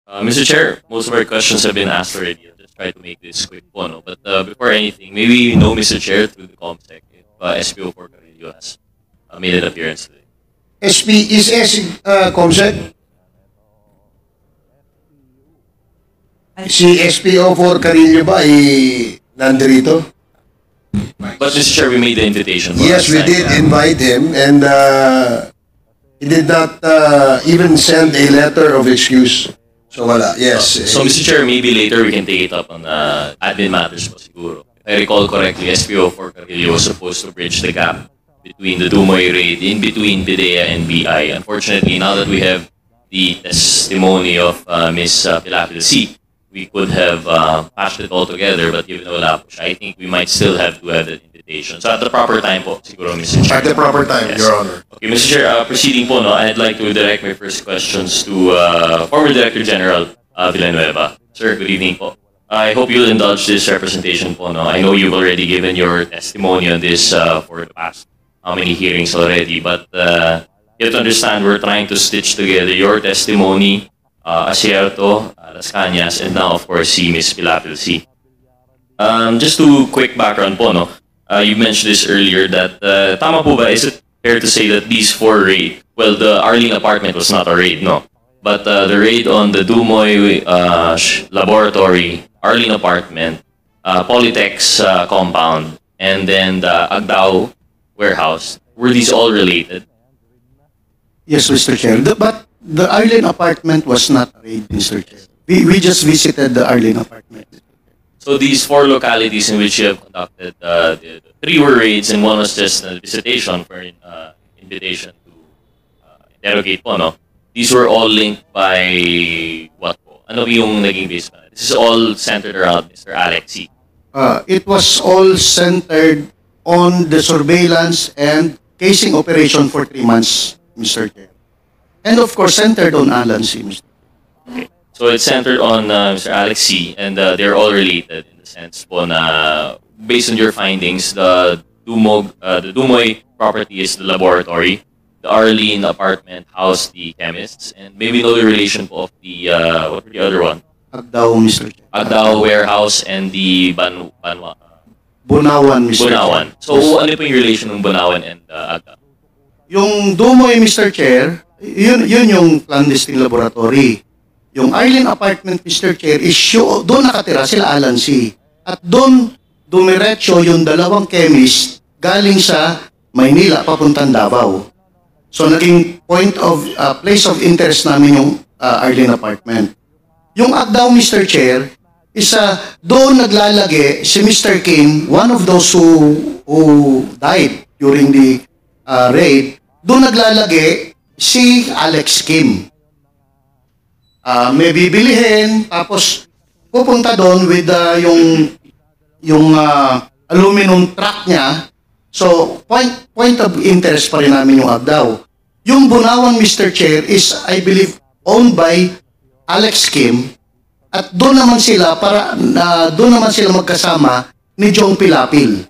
Mr. Chair, most of our questions have been asked already. I'll just try to make this quick po, no? But before anything, maybe you know, Mr. Chair, through the ComSec, if SPO4 Carrillo has made an appearance today. SP is Comsec. Si SPO4 Carillo ba ay nandito? But Mr. Chair, we made the invitation. Yes, we did invite him, and he did not even send a letter of excuse. So wala, yes. So Mr. Chair, maybe later we can take it up on admin matters po siguro. If I recall correctly, SPO4 Carrillo was supposed to bridge the gap between the Dumoy raid, in between PIDEA and BI. Unfortunately, now that we have the testimony of Ms. Pilapil C, we could have patched it all together, but given wala po siya, I think we might still have to have that invitation. So at the proper time po, siguro, Mr. Chair. At the proper time, Yes. Your Honor. Okay, Mr. Chair, proceeding po, no, I'd like to direct my first questions to former Director General Villanueva. Sir, good evening po. I hope you'll indulge this representation po, no. I know you've already given your testimony on this for the past how many hearings already, but you have to understand we're trying to stitch together your testimony, Acierto, Las Cañas, and now, of course, si Ms. Pilapil C. Just to quick background po, no. You mentioned this earlier that tama po ba, is it fair to say that these four raid, well, the Arlene apartment was not a raid, no? But the raid on the Dumoy laboratory, Arlene apartment, Polytech's compound, and then the Agdao warehouse, were these all related? Yes, Mr. Chair. But the Arlene apartment was not a raid, Mr. Chair. We just visited the Arlene apartment. So these four localities in which you have conducted, the three were raids and one was just a visitation for invitation to interrogate po, no? These were all linked by what po? Ano yung naging base pa? This is all centered around Mr. Alex C. It was all centered on the surveillance and casing operation for 3 months, Mr. Chair. And of course, centered on Alan C. Mr. Okay. So it's centered on Mr. Alex C. And they're all related in the sense po na based on your findings, the Dumoy property is the laboratory, the Arlene apartment housed the chemists, and maybe no relation po of the, what were the other one? Agdao, Mr. Chair. Agdao warehouse and the Bunawan, Mr. Bunawan. Chair. So ano po yung relation ng Bunawan and Agdao? Yung Dumoy, Mr. Chair, yun yung clandestine laboratory. Yung Arlene apartment, Mr. Chair, is doon nakatira sila Alan C. At doon dumiretso yung dalawang chemist galing sa Maynila papuntang Davao. So naging place of interest namin yung Arlene apartment. Yung Agdao, Mr. Chair, is doon naglalagi si Mr. Kim, one of those who died during the raid, doon naglalagi si Alex Kim. May bibilihin, tapos pupunta doon with yung aluminum truck niya. So, point of interest pa rin namin yung Agdao. Yung Bunawan, Mr. Chair, is, I believe, owned by Alex Kim. At doon naman sila magkasama ni Jong Pilapil.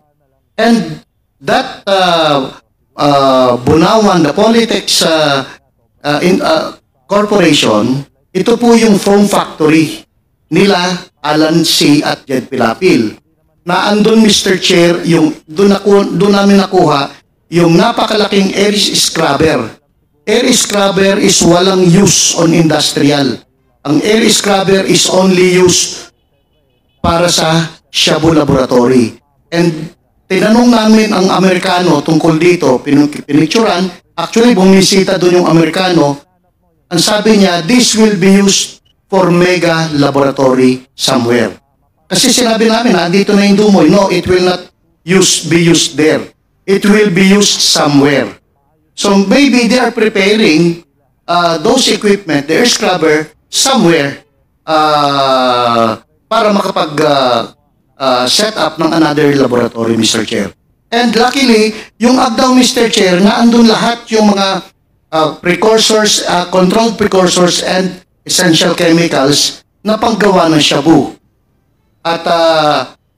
And that Bunawan, the Polytech's corporation, ito po yung foam factory nila Alan C. at Jed Pilapil. Na andun, Mr. Chair, yung doon namin nakuha yung napakalaking air scrubber. Air scrubber is walang use on industrial. Ang air scrubber is only used para sa Shabu Laboratory. And tinanong namin ang Amerikano tungkol dito, pinicturan, actually bumisita doon yung Amerikano, ang sabi niya, this will be used for mega laboratory somewhere. Kasi sinabi namin, dito na yung Dumoy, no, it will not be used there. It will be used somewhere. So maybe they are preparing those equipment, the air scrubber, somewhere para set up ng another laboratory, Mr. Chair. And luckily, yung Agdao, Mr. Chair, naandun lahat yung mga precursors, controlled precursors and essential chemicals na panggawa ng shabu. At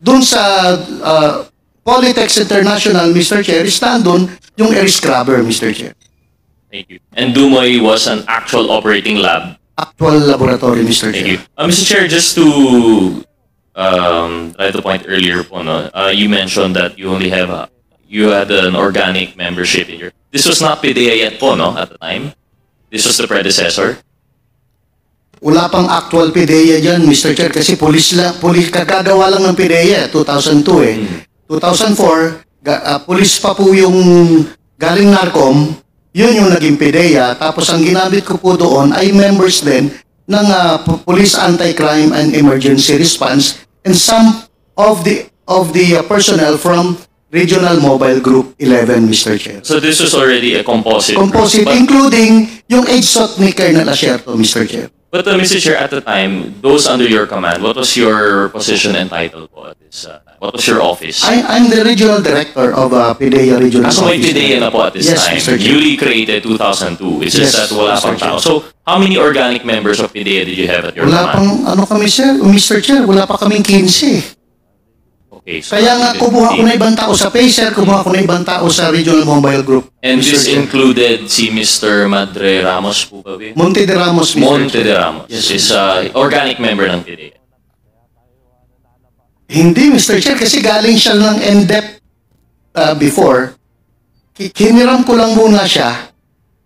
dun sa Polytech's International, Mr. Chair, is nandun yung air scrubber, Mr. Chair. Thank you. And Dumoy was an actual operating lab actual laboratory, Mr. Thank Chair. you. Mr. Chair, just to try to point earlier po, no, you mentioned that you only have you had an organic membership in your. This was not PDEA yet po, no, at the time. This was the predecessor. Wala pang actual PDEA dyan, Mr. Chair, kasi pulis kagagawa lang ng PDEA, 2002 eh. 2004, pulis pa po yung galing NARCOM, yun yung naging PDEA, tapos ang ginamit ko po doon ay members din ng Police Anti-Crime and Emergency Response and some of the personnel from Regional Mobile Group 11, Mr. Chair. So this was already a composite. Composite, group, including yung HSOT ni Colonel Asierto, Mr. Chair. but Mr. Chair, at the time, those under your command, what was your position and title po at this time? What was your office? I'm the regional director of PDEA Regional So may Office. PDEA na po at this Yes, time. Mr. Chair. Newly created 2002. It's just Yes, that wala Mr. pang Chair. tao. So how many organic members of PDEA did you have at your Wala command? pang, kami sir, Mr. Chair, wala pa kaming 15. Okay, so Kaya nga, kumuha ko na ibang tao sa PACER, kumuha ko na ibang tao sa Regional Mobile Group. And Mr. this Chair. included si Mr. Madre Ramos po ba? Monte de Ramos, Mr. Monte Chair. de Ramos. Yes, Is organic member ng PDEA. Hindi, Mr. Chair, kasi galing siya ng NDEP before. Hiniram ko lang muna siya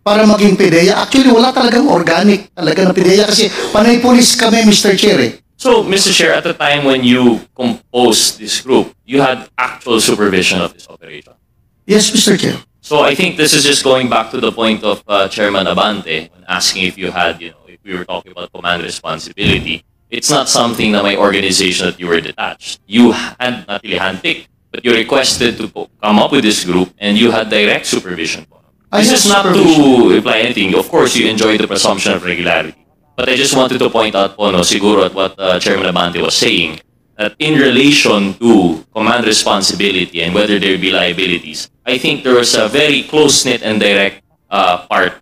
para maging PDEA. Actually, wala talagang organic talaga na PDEA kasi panay police kami, Mr. Chair. Eh. So, Mr. Chair, at the time when you composed this group, you had actual supervision of this operation. Yes, Mr. Chair. So I think this is just going back to the point of Chairman Abante when asking if you had, if we were talking about command responsibility. It's not something na may organization that you were detached. You had not really handpicked, but you requested to come up with this group and you had direct supervision. This is not to imply anything. Of course, you enjoy the presumption of regularity. But I just wanted to point out po, no, siguro at what Chairman Abante was saying, that in relation to command responsibility and whether there be liabilities, I think there was a very close-knit and direct part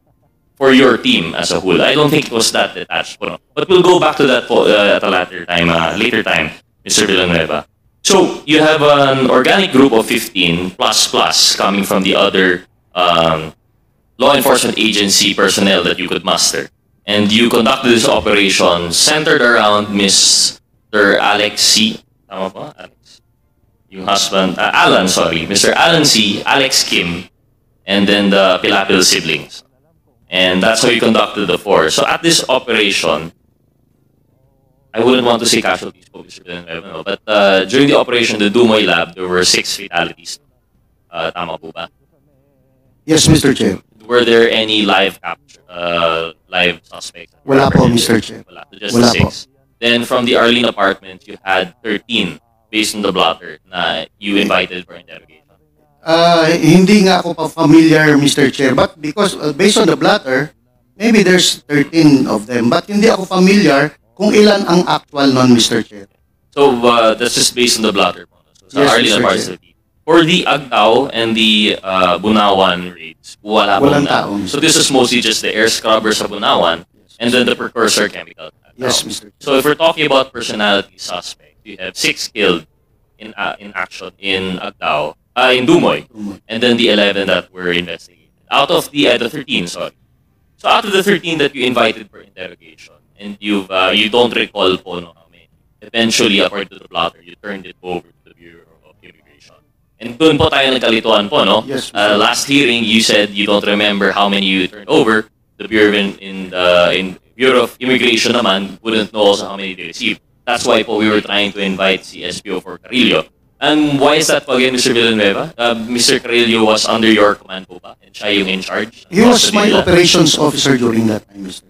for your team as a whole. I don't think it was that detached. But we'll go back to that at a later time, Mr. Villanueva. So you have an organic group of 15 plus coming from the other law enforcement agency personnel that you could muster. And you conducted this operation centered around Mr. Alex C. Tama ba? Alex. Yung husband, Alan, sorry. Mr. Alan C., Alex Kim, and then the Pilapil siblings. And that's how you conducted the four. So at this operation, I wouldn't want to say casualties, but during the operation, the Dumoy Lab, there were 6 fatalities. Tama po ba? Yes, Mr. Chair. Were there any live suspects? Wala po, Mr. Chair. Wala. Just Wala the 6. Then from the Arlene apartment, you had 13 based on the blotter na you invited for interrogation. Hindi nga ako pa familiar, Mr. Chair, but because based on the blotter, maybe there's 13 of them, but hindi ako familiar kung ilan ang actual nun, Mr. Chair. So that's just based on the blotter. So sa Yes, Arlene Mr. apartment. For the Agdao and the Bunawan raids, Walang tao. So this is mostly just the air scrubber sa Bunawan and then the precursor chemical. Yes, Mr. Chair. So if we're talking about personality suspects, you have 6 killed in action in Agdao, in Dumoy, and then the 11 that were investigated. Out of the 13, sorry. So out of the 13 that you invited for interrogation, and you don't recall po no, how many. Eventually, according to the plotter, you turned it over to the Bureau of Immigration. And doon po tayo nagkalituan po, no? Yes, Mr. Last hearing, you said you don't remember how many you turned over. The Bureau in Bureau of Immigration naman wouldn't know also how many they received. That's why po we were trying to invite si SPO for Carrillo. And why is that po again, Mr. Villanueva? Mr. Carrillo was under your command po ba? And siya yung in charge? He was my operations officer during that time, Mr. Chair.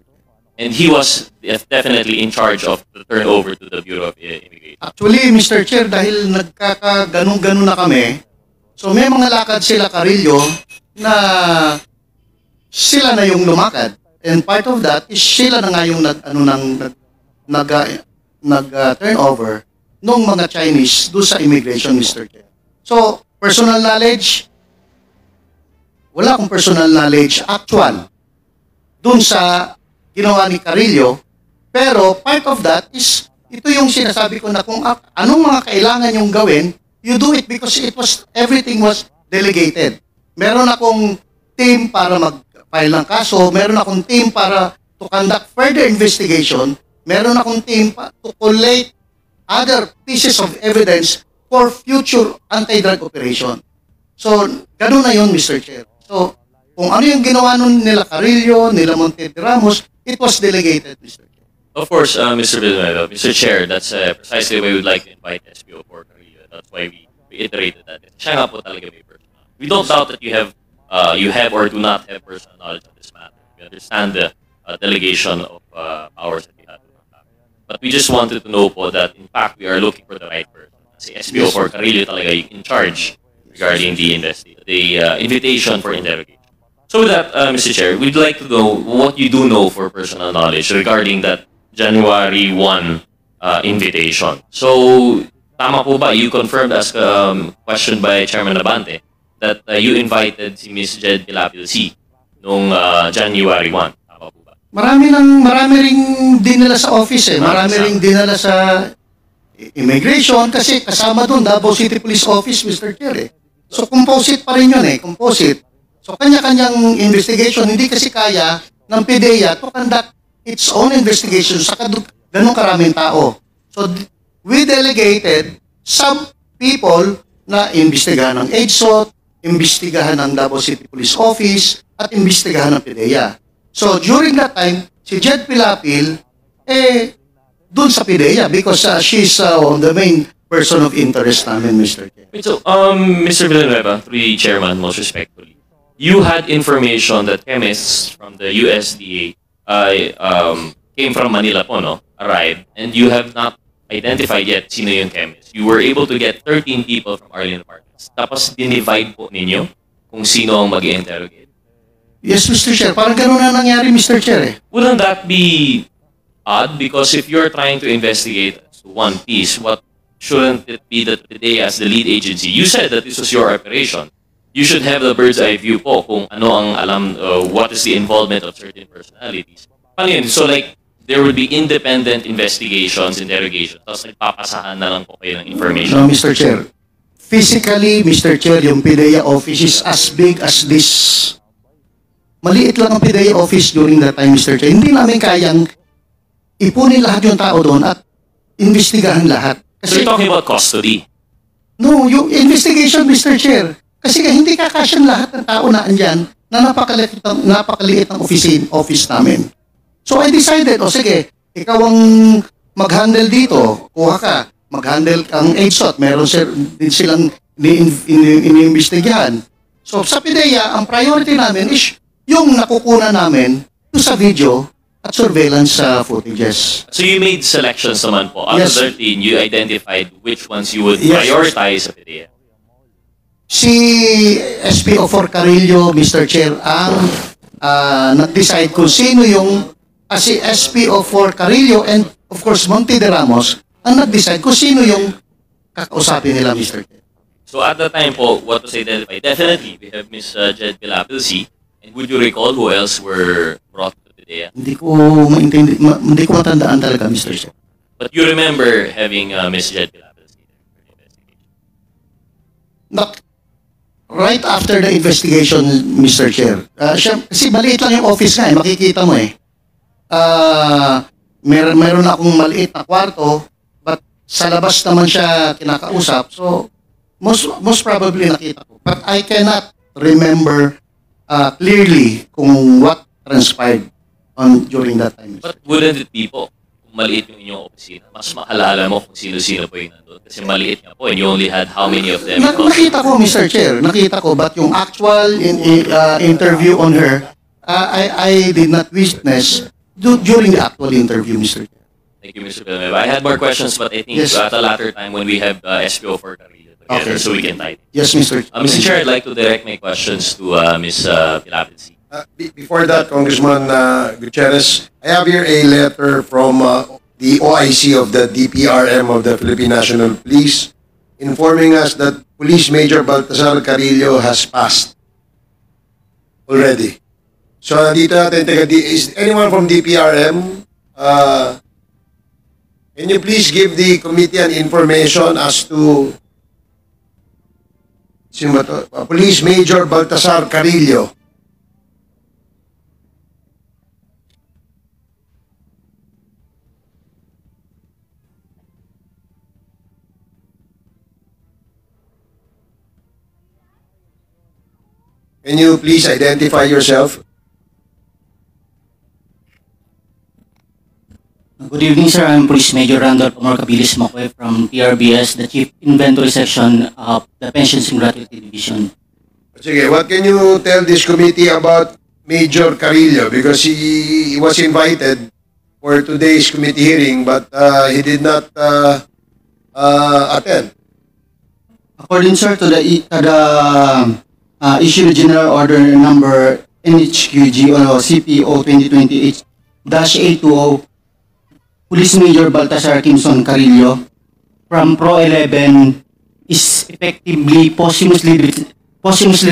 And he was definitely in charge of the turnover to the Bureau of Immigration. Actually, Mr. Chair, dahil nagkakaganong-ganon na kami, so may mga lakad sila Carrillo na sila na yung lumakad. And part of that is sila na nga yung nag-turnover nung mga Chinese doon sa immigration, Mr. Chair. So, personal knowledge, wala akong personal knowledge actual doon sa ginawa ni Carrillo, pero part of that is, ito yung sinasabi ko na kung anong mga kailangan yung gawin, you do it because everything was delegated. Meron akong team para mag-file ng kaso, meron akong team para to conduct further investigation, meron akong team pa to collate other pieces of evidence for future anti-drug operation. So, ganun na yun, Mr. Chair. So, kung ano yung ginawa nun nila Carillo, nila Monte de Ramos, it was delegated, Mr. Chair. Of course, Mr. Villanueva, Mr. Chair, that's precisely why we would like to invite SPO for Carillo. That's why we reiterated that. Siya nga po talaga may personal. We don't doubt that you have or do not have personal knowledge of this matter. We understand the delegation of powers that you have. But we just wanted to know po that in fact we are looking for the right person. Si SPO for Carillo talaga yung in charge regarding the invitation for interrogation. So with that, Mr. Chair, we'd like to know what you do know for personal knowledge regarding that January 1 invitation. So, tama po ba, you confirmed as questioned by Chairman Abante that you invited si Ms. Jed Pilapil C noong January 1. Tama po ba? Marami ring dinala sa office eh. Marami ring dinala sa immigration kasi kasama doon Davao City Police Office, Mr. Chair eh. So, composite pa rin yun eh, composite. So, kanya-kanyang investigation, hindi kasi kaya ng PDEA to conduct its own investigation sa ganong karaming tao. So, we delegated some people na imbestigahan ng EDSOT, imbestigahan ng Davao City Police Office, at imbestigahan ng PDEA. So, during that time, si Jed Pilapil, dun sa PDEA because she's the main person of interest namin, Mr. Chair. Wait, so, Mr. Villanueva, through the chairman, most respectfully, you had information that chemists from the USDA came from Manila po, no? Arrived, and you have not identified yet sino yung chemist. You were able to get 13 people from Arlene Apartments. Tapos dinivide po ninyo kung sino ang mag-interrogate. Yes, Mr. Chair. Parang ganun na nangyari, Mr. Chair eh. Wouldn't that be odd? Because if you're trying to investigate one piece, what shouldn't it be that today as the lead agency, you said that this was your operation. You should have the bird's eye view po kung ano ang alam, what is the involvement of certain personalities. Paano yun? So like, there would be independent investigations, interrogations, tapos nagpapasahan na lang po kayo ng information. No, Mr. Chair. Physically, Mr. Chair, yung PDEA office is as big as this. Maliit lang ang PDEA office during that time, Mr. Chair. Hindi namin kayang ipunin lahat yung tao doon at investigahan lahat. So you're talking about custody? No, yung investigation, Mr. Chair. Kasi hindi kakasyan lahat ng tao na andyan na napakaliit ng office namin. So I decided, sige, ikaw ang mag-handle dito, kuha ka, mag-handle ang EDSOT, meron din silang iniimbestigahan. So sa PDEA, ang priority namin is yung nakukuha namin sa video at surveillance footages. So you made selections naman po. Out of 13, you identified which ones you would prioritize sa PDEA. Si SPO4 Carillo, Mr. Chair, ang nag-decide kung sino yung si SPO4 Carillo and of course Monte de Ramos ang nag-decide kung sino yung kakausapin nila, Mr. Chair. So at the time po, what was identified? Definitely, we have Ms. Jed Pilapil C. And would you recall who else were brought to the PDEA? Hindi ko matandaan talaga, Mr. Chair. But you remember having Ms. Jed Pilapil C. Right after the investigation, Mr. Chair. Kasi maliit lang yung office nga makikita mo eh. Meron akong maliit na kwarto, but sa labas naman siya kinakausap. So, most probably nakita ko. But I cannot remember clearly kung what transpired during that time. But wouldn't it be po, kung maliit yung inyong opisina, mas makalala mo kung sino-sino po yung nandun? Kasi maliit nga po, and you only had how many of them? Nakita ko, Mr. Chair. Nakita ko, but yung actual interview on her, I did not witness during the actual interview, Mr. Chair. Thank you, Mr. Villanueva. I had more questions, but I think at a later time when we have SPO for Carillo together, so we can type. Yes, Mr. Mr. Chair, I'd like to direct my questions to Ms. Pilapil C. Before that, Congressman Gutierrez, I have here a letter from the OIC of the DPRM of the Philippine National Police informing us that Police Major Baltasar Carillo has passed already. So, dito natin, is anyone from DPRM? Can you please give the committee an information as to Police Major Baltasar Carillo? Can you please identify yourself? Good evening, sir. I'm Police Major Randolph Amor Cabilis Macue from PRBS, the Chief Inventory Section of the Pensions and Gratuity Division. Sige, what can you tell this committee about Major Carillo? Because he was invited for today's committee hearing, but he did not attend. According, sir, to the issued General Order Number NHQG or CPO 2028-820, Police Major Baltasar Kimson Carillo from Pro 11 is effectively posthumously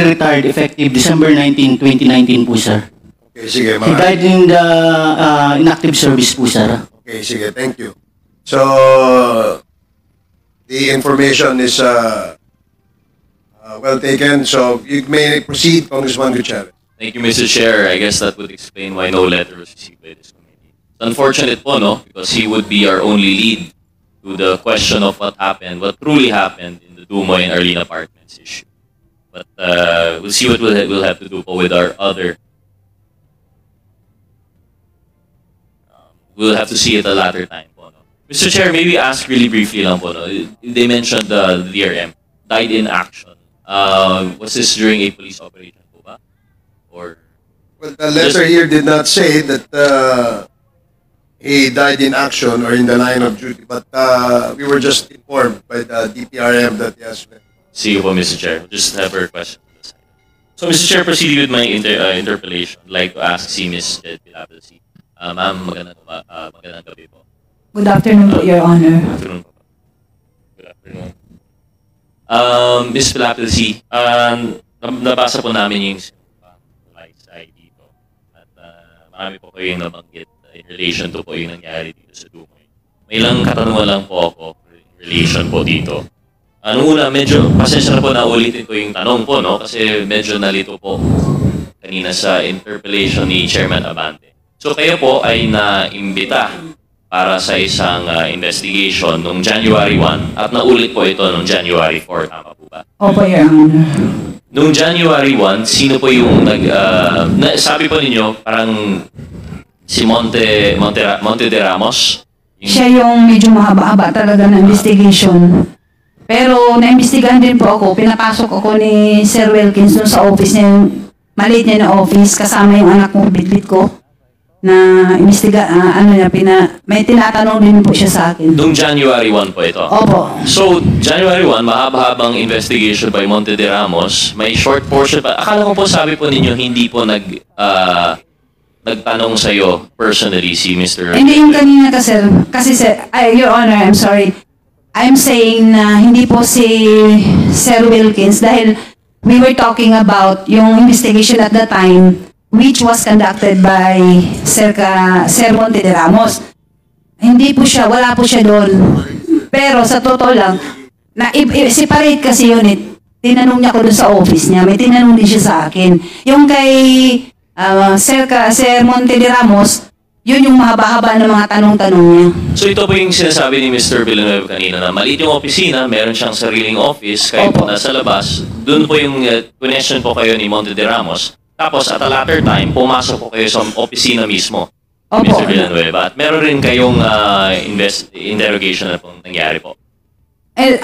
retired effective December 19, 2019 po, sir. Okay, sige. He died in the inactive service po, sir. Okay, sige. Thank you. So, the information is well taken. So, you may proceed, Congressman Gutierrez. Thank you, Mr. Chair. I guess that would explain why no letter was received by this committee. It's unfortunate po, no? Because he would be our only lead to the question of what truly happened in the Dumoy and Arlene Apartments issue. But we'll see what we'll have to do po with our other. We'll have to see it a later time po, no? Mr. Chair, maybe ask really briefly lang po, no? They mentioned the DRM died in action. Was this during a police operation po ba? Or Well, the letter here did not say that he died in action or in the line of duty, but we were just informed by the DPRM that he has been. see you po, Mr. Chair. We'll just have her question. So, Mr. Chair, proceeding with my interpellation, I'd like to ask si Ms. Jed Pilapilsi. Ma'am, magandang gabi po. Good afternoon po, Your Honor. Good afternoon po. Good afternoon. Ms. Pilapilsi, nabasa po namin yung slide dito. At marami po kayong nabanggit in relation to po yung nangyari dito sa Dumoy. May ilang katanungan lang po ako in relation po dito. Nung una, medyo, pasensya na po na ulitin ko yung tanong po, no? Kasi medyo nalito po kanina sa interpellation ni Chairman Abante. So kayo po ay naimbita para sa isang investigation noong January 1 at naulit po ito noong January 4, tama po ba? Opo, Your Honor. Noong January 1, sino po yung sabi po ninyo, parang si Monte de Ramos? Siya yung medyo mahaba-haba talaga na investigation. Pero naimbestigahan din po ako, pinapasok ako ni Sir Wilkins dun sa office niya, yung maliit niya na office, kasama yung anak ko, bitbit ko, na may tinatanong din po siya sa akin. Noong January 1 po ito? Opo. So, January 1, mahaba-habang investigation by Monte de Ramos. May short portion pa. Akala ko po, sabi po ninyo, hindi po nagtanong sa'yo personally si Mr. Hindi yung kanina kasi sir, Your Honor, I'm sorry. I'm saying na hindi po si Sir Wilkins dahil we were talking about yung investigation at the time which was conducted by Sir Monte de Ramos. Hindi po siya, wala po siya doon. Pero sa totoo lang, separate kasi yun eh. Tinanong niya ko doon sa office niya, may tinanong din siya sa akin. Yung kay Sir Monte de Ramos, yun yung mahaba-haba ng mga tanong-tanong niya. So ito po yung sinasabi ni Mr. Villanueva kanina na maliit yung opisina, meron siyang sariling office, kayo po nasa labas, doon po yung connection po kayo ni Monte de Ramos. Tapos at a later time, pumasok po kayo sa opisina mismo, Opo. Mr. Villanueva. At meron rin kayong interrogation na pong nangyari po.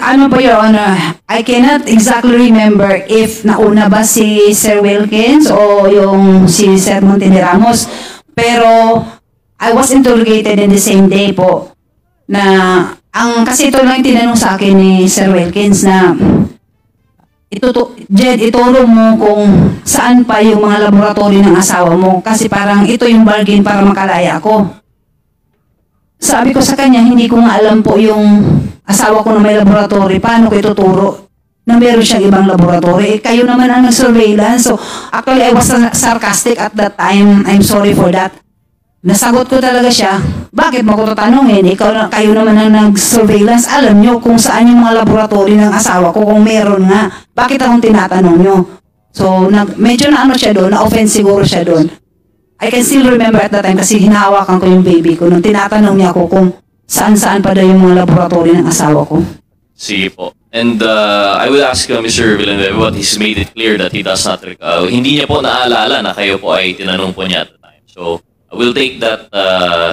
Ano po, Your Honor, I cannot exactly remember if nauna ba si Sir Wilkins o yung si Sir Monte de Ramos. Pero I was interrogated in the same day po na kasi ito lang tinanong sa akin ni Sir Wilkins na Jed, ituro mo kung saan pa yung mga laboratory ng asawa mo kasi parang ito yung bargain para makalaya ko. Sabi ko sa kanya, hindi ko nga alam po yung asawa ko na may laboratory, paano ko ituturo na meron siyang ibang laboratory. Kayo naman ang nag-surveillance. So actually I was sarcastic at that time. I'm sorry for that. Nasagot ko talaga siya, bakit mo ko tatanungin? Kayo naman ang nag-surveillance, alam nyo kung saan yung mga laboratory ng asawa ko, kung meron nga. Bakit akong tinatanong nyo? So, medyo na siya doon, na-offend siguro siya doon. I can still remember at that time kasi hinahawakan ko yung baby ko nung tinatanong niya ako kung saan-saan pa daw yung mga laboratory ng asawa ko. Sige po. And I will ask Mr. Villanueva what he's made it clear that he does not hindi niya po naalala na kayo po ay tinanong po niya at the time. So, we'll take that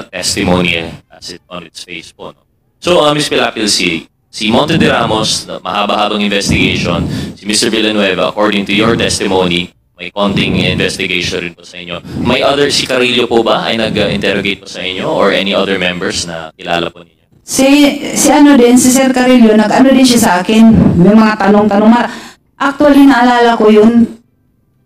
testimony as it on its face po. No? So, Ms. Pilapil, si Monte de Ramos, mahaba-habang investigation, si Mr. Villanueva, according to your testimony, may konting investigation rin po sa inyo. May si Carillo po ba ay nag-interrogate po sa inyo or any other members na kilala po ninyo? Si ano din, si Sir Carillo, nag-ano din siya sa akin. May mga tanong-tanong. Actually, naalala ko yun.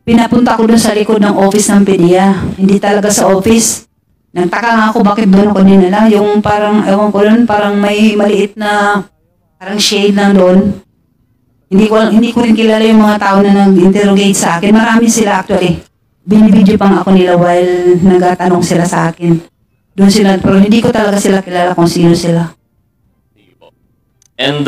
Pinapunta ko dun sa likod ng office ng PDEA. Hindi talaga sa office. Nagtaka nga ako bakit doon ako dinala. Yung parang, ewan ko dun, parang may maliit na, parang shade lang doon. Hindi ko rin kilala yung mga tao na nag-interrogate sa akin. Marami sila actually. Binibidyo pa nga ako nila while nagtatanong sila sa akin. Doon sila, pero hindi ko talaga sila kilala kung sino sila. And,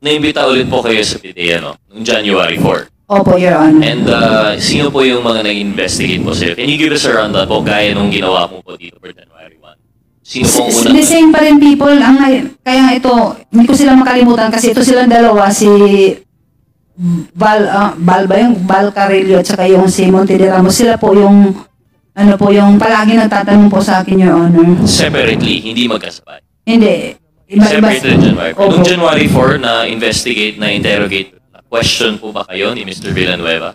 naimbita ulit po kayo sa PDEA, no? Noong January 4. Opo, Your Honor. And, sino po yung mga nag-investigate po sa'yo? Can you give us a rundown po gaya nung ginawa mo po dito for January 1? Sino pong unang? The same pa rin people. Kaya nga ito, hindi ko sila makalimutan kasi ito silang dalawa, si Val Carillo at saka yung si Monte de Ramos. Sila po yung yung palagi nagtatanong po sa akin, Your Honor. Separately, hindi magkasabay. Hindi. Separate January 4. Noong January 4, na-investigate, na-interrogate, na-question po ba kayo ni Mr. Villanueva?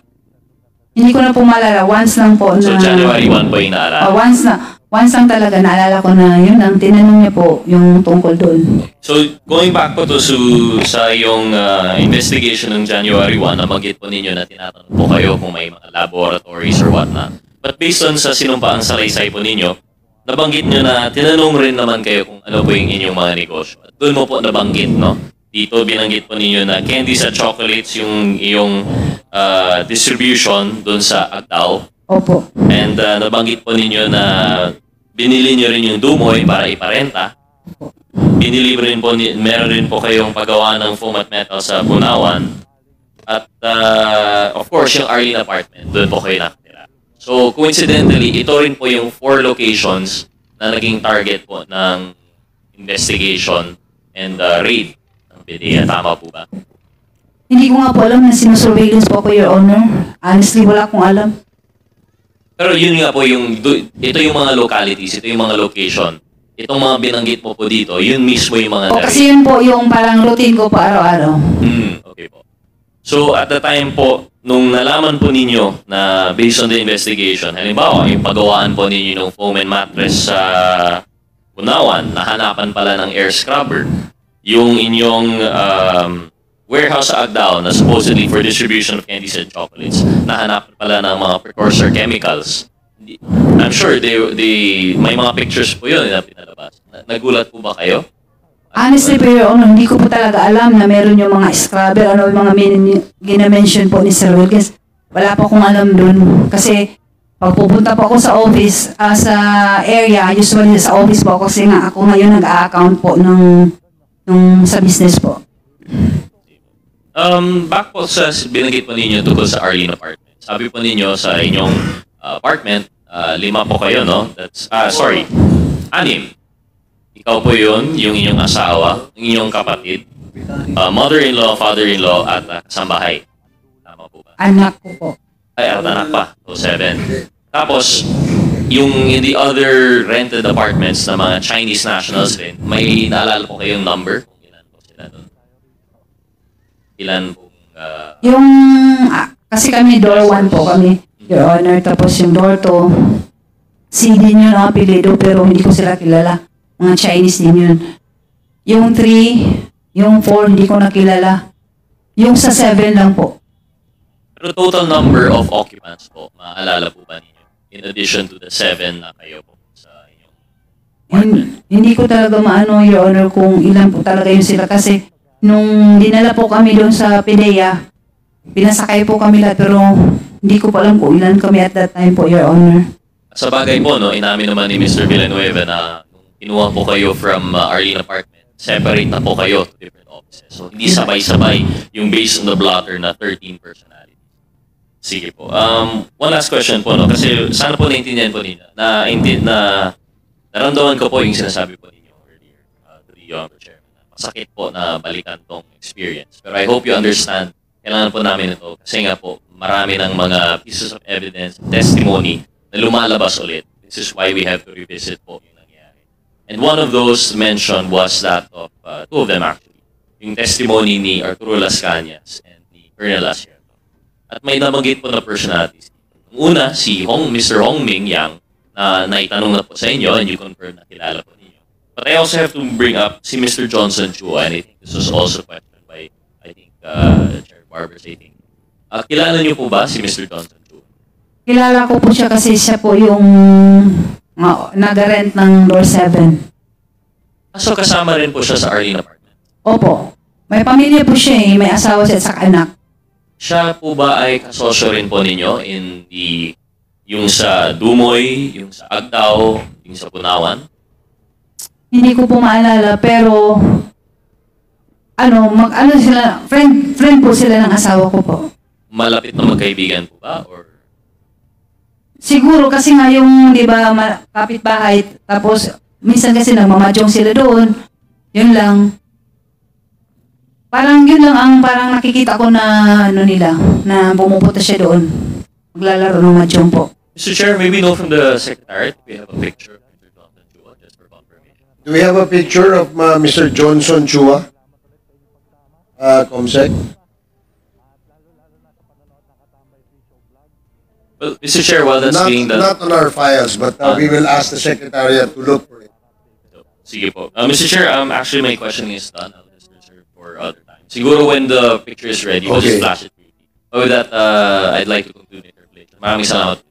Hindi ko na po maalala. Once lang po na... So, January 1 po yung naalala? Once lang talaga. Naalala ko na yun ang tinanong niya po yung tungkol doon. So, going back po to sa yung investigation ng January 1, nabanggit po ninyo na tinatanong po kayo kung may mga laboratories or whatnot. But based on sa sinumpaang salaysay po ninyo, nabanggit nyo na tinanong rin naman kayo kung ano po yung inyong mga negosyo. At doon mo po nabanggit, no? Dito binanggit po ninyo na candies at chocolates yung iyong distribution doon sa Agdao. Opo. And nabanggit po ninyo na binili nyo rin yung Dumoy para iparenta. Binili rin po, meron rin po kayong paggawa ng foam at metal sa Bunawan. At of course, yung Arlene apartment, doon po kayo nakatira. So, coincidentally, ito rin po yung 4 locations na naging target po ng investigation and raid ng PDEA. Tama po ba? Hindi ko nga po alam na sinusurveillance po ako, Your Honor. Honestly, wala akong alam. Pero yun nga po ito yung mga localities, ito yung mga location. Itong mga binanggit mo po dito, yun mismo yung mga Kasi yun po yung parang routine ko pa araw-araw. Okay po. So, at the time po, nung nalaman po ninyo na based on the investigation, halimbawa, yung pagawaan po ninyo ng foam and mattress sa Bunawan, nahanapan pala ng air scrubber, yung inyong warehouse sa Agdao na supposedly for distribution of candies and chocolates, nahanapan pala ng mga precursor chemicals. I'm sure may mga pictures po yun na pinalabas. Nagulat po ba kayo? Honestly, pero hindi ko po talaga alam na meron yung mga scrubber, yung mga gina-mention po ni Sir Wilkins. Wala po akong alam dun. Kasi, pag pupunta po ako sa office, sa area, usually sa office po kasi nga ako ngayon nag-a-account po sa business po. Back po sa binanggit po ninyo tungkol sa Arlene apartment. Sabi po ninyo sa inyong apartment, 5 po kayo, no? That's, 6. Ikaw po yun, yung inyong asawa, yung inyong kapatid, mother-in-law, father-in-law, at kasambahay. Tama po ba? Anak ko po. Ay, at anak pa. So, 7. Tapos, yung in the other rented apartments na mga Chinese nationals rin, may naalala po kayong number? Kung ilan po sila doon? Ilan po? Kasi kami door 1 po kami, Your Honor. Tapos yung door 2, CD nyo na apelido pero hindi ko sila kilala. Mga Chinese din yun. Yung 3, yung 4, hindi ko nakilala. Yung sa 7 lang po. Pero total number of occupants po, maaalala po ba ninyo? In addition to the 7 na kayo po sa inyong apartment. Hindi ko talaga maano, Your Honor, kung ilan po talaga yun sila. Kasi nung dinala po kami doon sa PDEA, pinasakay po kami lahat. Pero hindi ko pa alam kung ilan kami at that time po, Your Honor. Sa bagay po, no, inamin naman ni Mr. Villanueva na kinuha po kayo from Arlene apartment, separate na po kayo to different offices. So, hindi sabay-sabay yung based on the blotter na 13 personalities. Sige po. One last question po, no? Kasi sana po naintindihan po ninyo na naramdaman ko po yung sinasabi po ninyo earlier to the Chairman. masakit po na balikan tong experience. Pero I hope you understand, kailangan po namin ito kasi nga po, marami ng mga pieces of evidence, testimony na lumalabas ulit. This is why we have to revisit po yung nangyari. And one of those mentioned was that of, two of them actually, yung testimony ni Arturo Las Cañas and ni Colonel Asierto. At may nabanggit po na personalities. Una, si Mr. Hong Ming Yang, na naitanong na po sa inyo and you confirm na kilala po ninyo. But I also have to bring up si Mr. Johnson Chua, and I think this was also questioned by, I think, Chair Barbers, I think. Kilala niyo po ba si Mr. Johnson Chua? Kilala ko po siya kasi siya po yung nag-rent ng Door 7. So kasama rin po siya sa Arlene apartment? Opo. May pamilya po siya eh. May asawa siya at saka anak. Siya po ba ay kasosyo rin po ninyo in the, yung sa Dumoy, yung sa Agdao, yung sa Punawan? Hindi ko po maalala pero sila, friend po sila ng asawa ko po. Malapit na magkaibigan po ba? Or Siguro kasi nga yung, di ba, kapitbahay, tapos minsan kasi nagmamadyong sila doon. Yun lang. Parang yun lang ang parang nakikita ko na nila, na pumupunta siya doon. Maglalaro ng madyong po. Mr. Chair, maybe know from the Secretariat, we have a picture of Mr. Johnson Chua, just for confirmation. Do we have a picture of Mr. Johnson Chua? Comsec? Well, Mr. Chair, while that's being done... Not on our files, but we will ask the Secretariat to look for it. Sige po. Mr. Chair, actually my question is done. I'll just reserve for other time. Siguro when the picture is ready, we'll just Okay. flash it. With that, I'd like to conclude the interpellation. Maraming salamat.